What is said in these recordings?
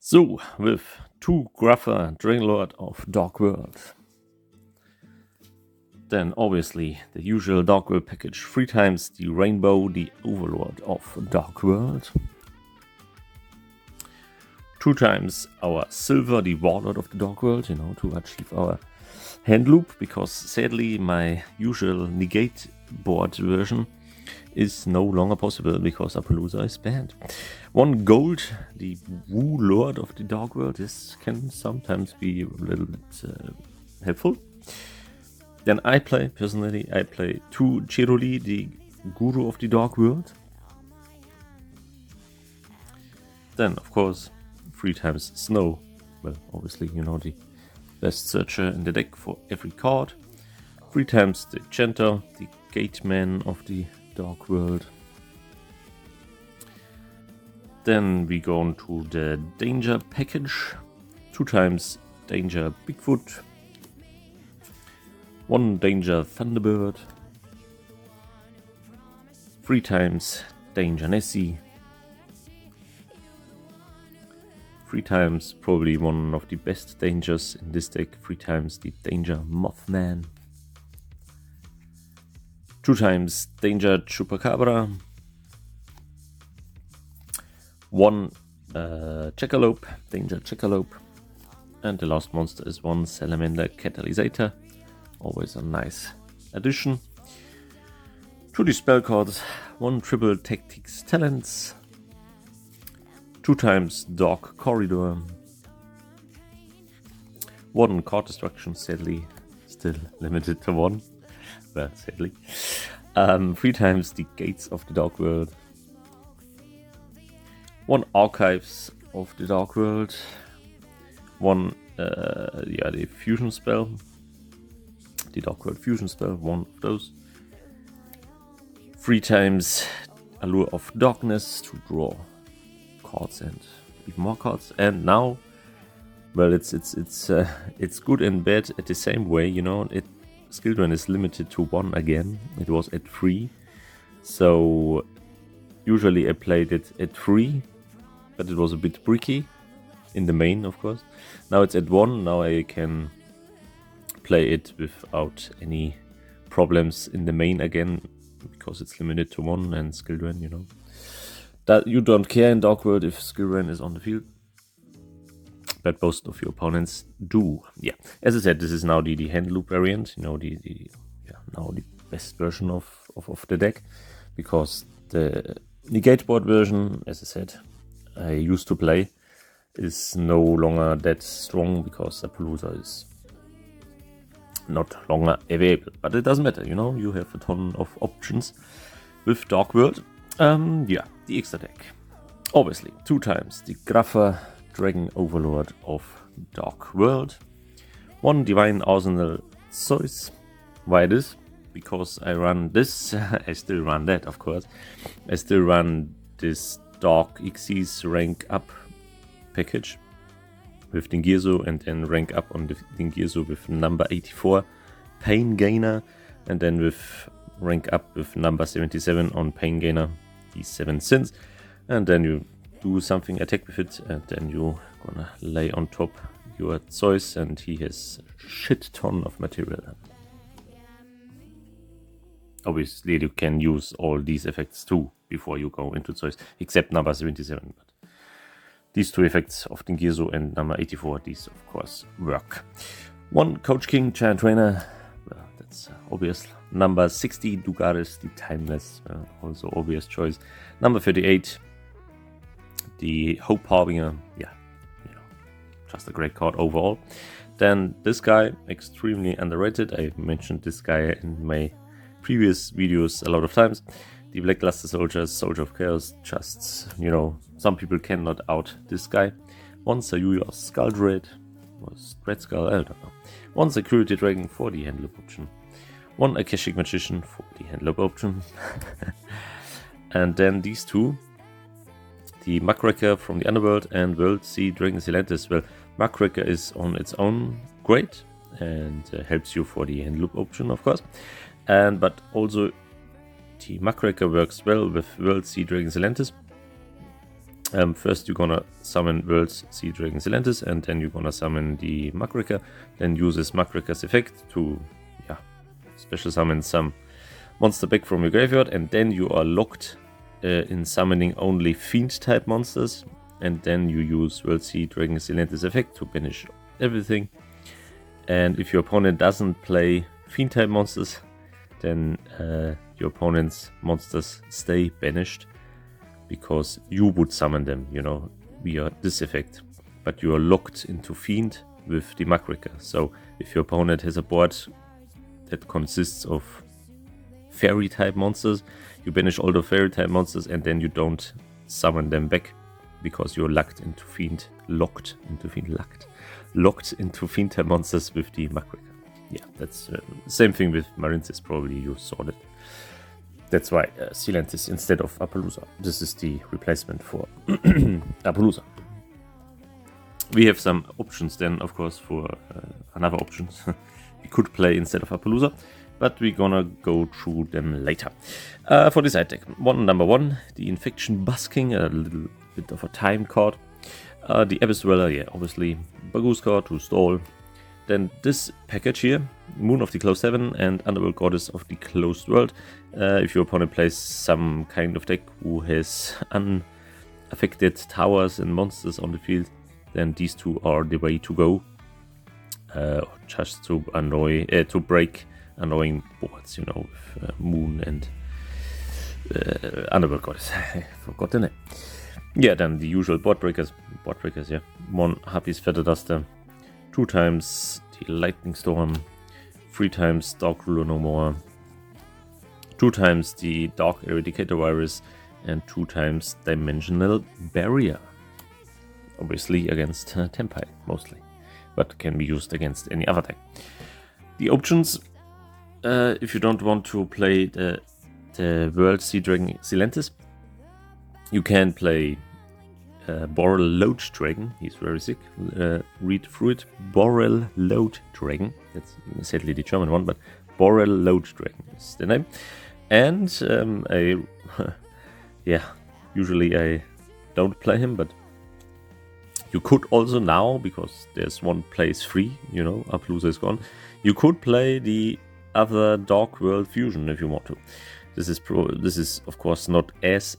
So, with 2 Gruffer Dragonlord of Dark World. Then obviously the usual Dark World package, 3 times the Rainbow, the Overlord of Dark World. 2 times our Silver, the Warlord of the Dark World, to achieve our hand loop, because sadly my usual negate board version is no longer possible because Appaloosa is banned. 1 gold, the Wu Lord of the Dark World. This can sometimes be a little bit helpful. Then I play 2 Cheroli, the Guru of the Dark World. Then, of course, 3 times Snow. Well, obviously, the best searcher in the deck for every card. 3 times the Chanter, the Gateman of the Dark World. Then we go on to the Danger package. 2 times Danger Bigfoot. 1 Danger Thunderbird. 3 times Danger Nessie. 3 times probably one of the best dangers in this deck. 3 times the Danger Mothman. 2 times Danger Chupacabra. 1 Jackalope, Danger Jackalope. And the last monster is 1 Salamander Catalysator. Always a nice addition. To the spell cards, 1 Triple Tactics Talents. 2 times Dark Corridor. 1 Card Destruction, sadly still limited to 1. Well, sadly. 3 times the Gates of the Dark World. 1 Archives of the Dark World. 1 the Fusion spell. The Dark World Fusion spell, 1 of those. 3 times Allure of Darkness to draw cards and even more cards. And now, well, it's good and bad at the same way, Skill Drain is limited to 1 again. It was at 3, so usually I played it at 3, but it was a bit bricky in the main, of course. Now it's at 1. Now I can play it without any problems in the main again, because it's limited to 1 and Skill Drain, that you don't care in Dark World if Skill Drain is on the field, but most of your opponents do. Yeah, as I said, this is now the hand loop variant, now the best version of the deck, because the negate board version, as I said, I used to play, is no longer that strong because Appaloosa is not longer available. But it doesn't matter, you have a ton of options with Dark World. The extra deck. Obviously, 2 times the Gruffer Dragon Overlord of Dark World. 1 Divine Arsenal Zeus. Why this? Because I run this. I still run that, of course. I still run this Dark Xyz rank up package with Dingirsu, and then rank up on the Dingirsu with number 84 Pain Gainer, and then with rank up with number 77 on Pain Gainer, these 7 sins, and then you do something attack with it, and then you gonna lay on top your Zeus, and he has a shit ton of material. Obviously you can use all these effects too before you go into Zeus, except number 77, but these 2 effects of Dingirsu and number 84, these of course work. 1 Coach King Giant Trainer, well, that's obvious. Number 60 Dugaris, the Timeless, also obvious choice. Number 38, the Hope Harbinger, just a great card overall. Then this guy, extremely underrated. I mentioned this guy in my previous videos a lot of times. The Blackluster Soldier, Soldier of Chaos, just, some people cannot out this guy. 1 Sayuya Skull Dread, or Dread Skull, I don't know. 1 Security Dragon for the hand loop option. 1 Akashic Magician for the hand loop option. And then these 2, the Muckraker from the Underworld and World Sea Dragon Silentis. Well, Muckraker is on its own great and helps you for the hand loop option, of course. But also the Muckraker works well with World Sea Dragon Silentis, First you're gonna summon World's Sea Dragon Silentis, and then you're gonna summon the Makrika, then use this Makrika's effect to special summon some monster back from your graveyard, and then you are locked in summoning only Fiend type monsters, and then you use World Sea Dragon Silentis effect to banish everything. And if your opponent doesn't play Fiend type monsters, then your opponent's monsters stay banished, because you would summon them, you know, via this effect. But you are locked into Fiend with the Makrika. So if your opponent has a board that consists of fairy type monsters, you banish all the fairy type monsters, and then you don't summon them back because you're locked into Fiend type monsters with the Makrika. Yeah, that's same thing with Marincis, probably you saw that. That's why Silentis instead of Apollousa. This is the replacement for Apollousa. We have some options then, of course, for another options we could play instead of Apollousa, but we're gonna go through them later. For the side deck, number one, the Infection Busking, a little bit of a time card. The Abyss Dweller, yeah, obviously, Bagus card to stall. Then this package here, Moon of the Closed Heaven and Underworld Goddess of the Closed World. If your opponent plays some kind of deck who has unaffected towers and monsters on the field, then these two are the way to go. Just to break annoying boards, you know, with Moon and Underworld Goddess. I forgot the name. Yeah, then the usual board breakers, yeah. 1 Harpy's Feather Duster, 2 times the Lightning Storm, 3 times Dark Ruler No More, 2 times the Dark Eradicator Virus, and 2 times Dimensional Barrier. Obviously against Tempai, mostly, but can be used against any other deck. The options, if you don't want to play the World Sea Dragon Silentis, you can play Boreal Load Dragon. He's very sick. Read through it. Boreal Load Dragon. That's sadly the German one, but Boreal Load Dragon is the name. And usually I don't play him, but you could also now, because there's one place free, you know, Apollousa is gone. You could play the other Dark World Fusion if you want to. This is of course not as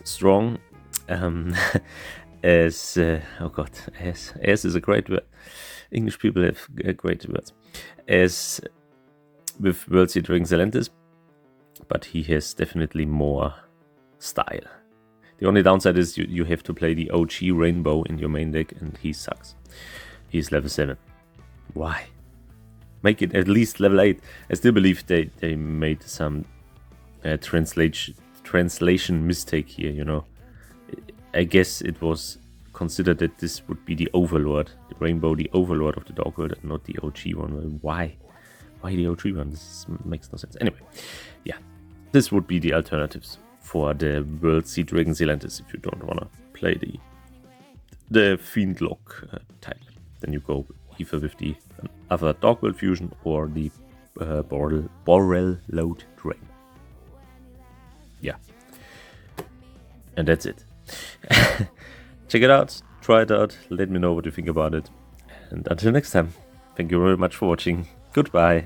strong as as is a great word. English people have great words. As with World Sea Dragon Silentis, but he has definitely more style. The only downside is you have to play the OG Rainbow in your main deck, and he sucks. He's level 7. Why? Make it at least level 8. I still believe they made some translation mistake here, you know. I guess it was considered that this would be the Overlord, the Rainbow, the Overlord of the Dark World, and not the OG one. Well, why? Why the OG one? This makes no sense. Anyway, yeah, this would be the alternatives for the World Sea Dragon Silentis if you don't want to play the Fiendlock type. Then you go either with the other Dark World Fusion or the Boreal Load Dragon. Yeah. And that's it. Check it out, try it out, let me know what you think about it. And until next time, thank you very much for watching. Goodbye.